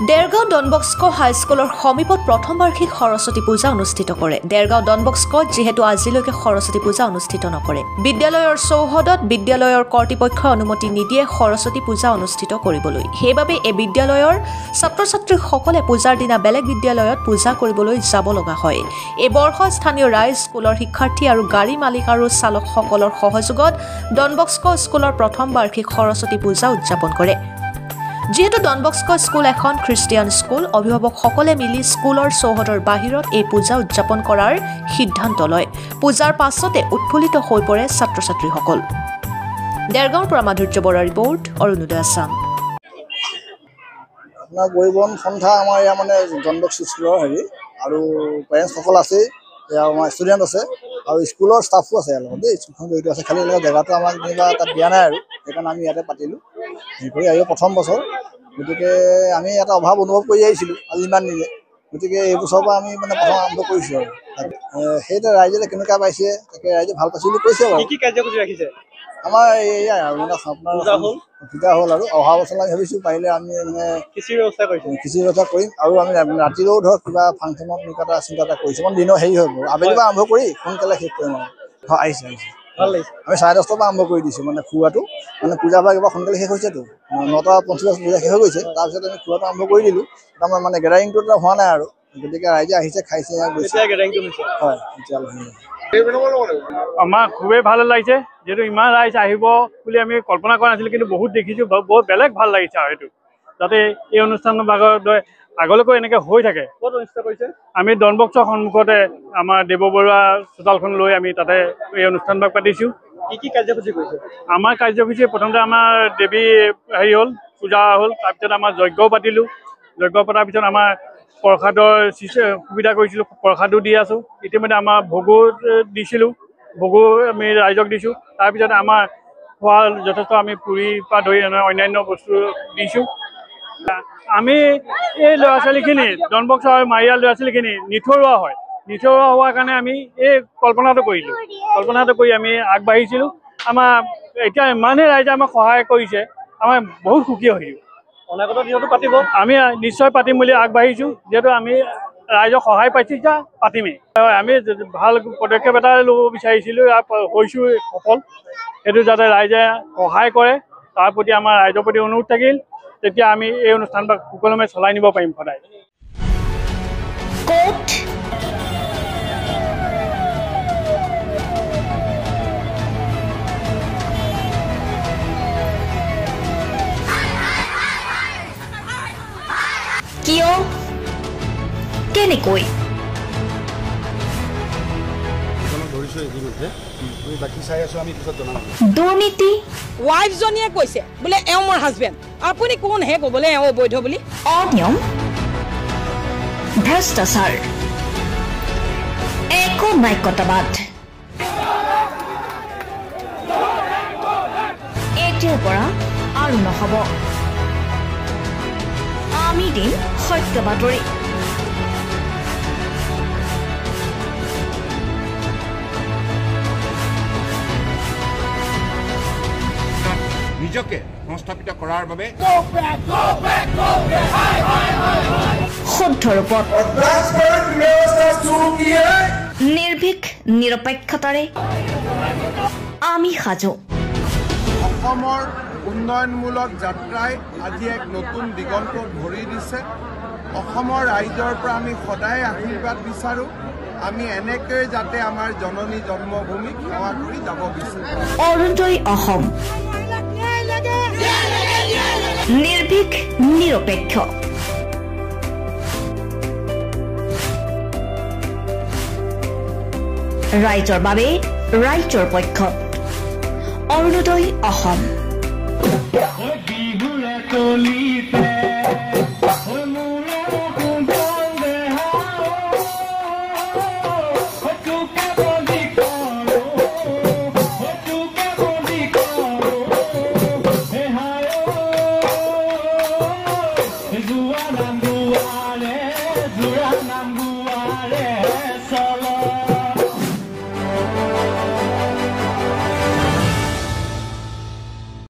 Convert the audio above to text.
Dergaon Don Bosco হাইস্কুলৰ সমীপত প্ৰথম বাৰ্ষিক সৰস্বতী পূজা অনুষ্ঠিত কৰে। দেৰগাঁও ডনবস্কোত যিহেতু আজিলৈকে সৰস্বতী পূজা অনুষ্ঠিত নকৰে, বিদ্যালয়ৰ চৌহদত বিদ্যালয়ৰ কৰ্তৃপক্ষই অনুমতি নিদিয়ে সৰস্বতী পূজা অনুষ্ঠিত কৰিবলৈ। সেইবাবে এই বিদ্যালয়ৰ ছাত্ৰ-ছাত্ৰীসকলে পূজাৰ দিনা বেলেগ বিদ্যালয়ত পূজা কৰিবলৈ যাব লগা হয়। এই বৰ্ষত স্থানীয় ৰাইজ, স্কুলৰ শিক্ষাৰ্থী আৰু গাড়ী মালিক আৰু চালকসকলৰ সহযোগত ডনবস্কো স্কুলৰ প্ৰথম বাৰ্ষিক সৰস্বতী পূজা উদযাপন কৰে। যিহেতু ডনবস্কো স্কুল এখন খ্ৰীষ্টিয়ান স্কুল, অভিভাৱকসকলে মিলি স্কুলৰ চৌহদৰ বাহিৰত এই পূজা উদযাপন কৰাৰ সিদ্ধান্ত লয়। পূজাৰ পাছতে উৎফুল্লিত হৈ পৰে ছাত্ৰ-ছাত্ৰীসকল। দেৰগাঁৱৰ পৰা মাধুৰ্য বৰাৰ ৰিপৰ্ট, অৰুণোদয় আছাম। আপোনাৰ পৰিবহণ সন্থা আমাৰ ইয়াৰ মানে ডনবস্কো স্কুলৰ আৰু পেৰেণ্টছসকল আছে, আমাৰ ষ্টুডেণ্ট আছে আৰু স্কুলৰ ষ্টাফো আছে ইয়াৰ লগত দেই। স্কুলখন জড়িত আছে, খালি জেগাটো আমাক যেনিবা তাত দিয়া নাই আৰু সেইকাৰণে আমি ইয়াতে পাতিলোঁ। কৰি আহিব প্ৰথম বছৰ, গতিকে আমি এটা অভাৱ অনুভৱ কৰি আহিছিলোঁ আজি ইমান দিনে। গতিকে এই বছৰৰ পৰা আমি মানে প্ৰথম আৰম্ভ কৰিছোঁ আৰু সেইটোৱে ৰাইজে কেনেকুৱা পাইছে, তাকে ৰাইজে ভাল পাইছে বুলি কৈছে বাৰু। কি কাৰ্যসূচী ৰাখিছে? আমাৰ এয়াই আৰু মানে আপোনাৰ পূজা হ'ল আৰু অহা বছৰ আমি ভাবিছোঁ পাৰিলে আমি মানে খিচিৰি ব্যৱস্থা কৰিম আৰু আমি ৰাতিলৈও ধৰক কিবা ফাংচনত এনেকুৱা এটা চিন্তা এটা কৰিছোঁ। মানে দিনৰ হেৰি হ'ব, আবেলিৰ পৰা আৰম্ভ কৰি সোনকালে শেষ কৰিম আৰু। আহিছে ভাল লাগিছে। আমি 10:30 পৰা আৰম্ভ কৰি দিছোঁ মানে খোৱাটো, মানে পূজা ভাগ এবাৰ সোনকালে শেষ হৈছেতো, 9:50 পূজা শেষ হৈ গৈছে। তাৰপিছত আমি খোৱাটো আৰম্ভ কৰি দিলোঁ। তাৰমানে মানে গেডাৰিংটো হোৱা নাই আৰু, গতিকে ৰাইজে আহিছে, খাইছে, গৈছে। হয়, আমাৰ খুবেই ভাল লাগিছে, যিহেতু ইমান ৰাইজ আহিব বুলি আমি কল্পনা কৰা নাছিলোঁ, কিন্তু বহুত দেখিছোঁ, বহুত বেলেগ ভাল লাগিছে আৰু সেইটো যাতে এই অনুষ্ঠানৰ ভাগত আগলৈকৈ এনেকৈ হৈ থাকে। ক'ত অনুষ্ঠিত কৰিছে? আমি ডনবস্কোৰ সন্মুখতে আমাৰ দেৱ বৰুৱা চোতালখন লৈ আমি তাতে এই অনুষ্ঠানভাগ পাতিছোঁ। কি কাৰ্যসূচী কৰিছে? আমাৰ কাৰ্যসূচী প্ৰথমতে আমাৰ দেৱী হ'ল, পূজা হ'ল, তাৰপিছত আমাৰ যজ্ঞও পাতিলোঁ। যজ্ঞ পতাৰ পিছত আমাৰ প্ৰসাদৰ সুবিধা কৰিছিলোঁ, প্ৰসাদো দি আছোঁ। ইতিমধ্যে আমাৰ ভোগো দিছিলোঁ, ভোগো আমি ৰাইজক দিছোঁ। তাৰপিছত আমাৰ খোৱা যথেষ্ট আমি পুৰিৰ পৰা ধৰি অন্যান্য বস্তু দিছোঁ। আমি এই ল'ৰা ছোৱালীখিনি ডনবস্কো আৰু মাৰিয়াৰ ল'ৰা ছোৱালীখিনি নিথৰুৱা হোৱাৰ কাৰণে আমি এই কল্পনাটো কৰি আমি আগবাঢ়িছিলোঁ। আমাৰ এতিয়া ইমানেই ৰাইজে আমাক সহায় কৰিছে, আমাৰ বহুত সুখী হৈছোঁ। অনাগত দিনতো পাতিব, আমি নিশ্চয় পাতিম বুলি আগবাঢ়িছোঁ। যিহেতু আমি ৰাইজক সহায় পাইছোঁ, এতিয়া পাতিমেই। আমি ভাল পদক্ষেপ এটা ল'ব বিচাৰিছিলোঁ, হৈছোঁ সফল। সেইটো যাতে ৰাইজে সহায় কৰে, তাৰ প্ৰতি আমাৰ ৰাইজৰ প্ৰতি অনুৰোধ থাকিল। তেতিয়া আমি এই অনুষ্ঠানভাগ সুকলমে চলাই নিব পাৰিম সদায়। কিয়, কেনেকৈ দুৰ্নীতি? ৱাইফজনীয়ে কৈছে বোলে এওঁ মোৰ হাজবেণ্ড, আপুনি কোন হে ক'বলৈ এওঁ অবৈধ বুলি? অনিয়ম, ভ্ৰষ্টাচাৰ, একো নায়কতাবাদ। এতিয়াৰ পৰা আৰু নহ'ব। আমি দিম সত্য বাতৰি। নিজকে সংস্থাপিত কৰাৰ বাবে শুদ্ধ ৰূপত নিৰ্ভীক নিৰপেক্ষতাৰে আমি সাজু। অসমৰ উন্নয়নমূলক যাত্ৰাই আজি এক নতুন দিগন্ত ভৰি দিছে। অসমৰ ৰাইজৰ পৰা আমি সদায় আশীৰ্বাদ বিচাৰোঁ। আমি এনেকৈ যাতে আমাৰ জননী জন্মভূমিক সেৱা কৰি যাব বিচাৰোঁ। অৰুণোদয় অসম, নিৰ্ভীক নিৰপেক্ষ। ৰাইজৰ বাবে, ৰাইজৰ পক্ষত। অৰুণোদয় অসম।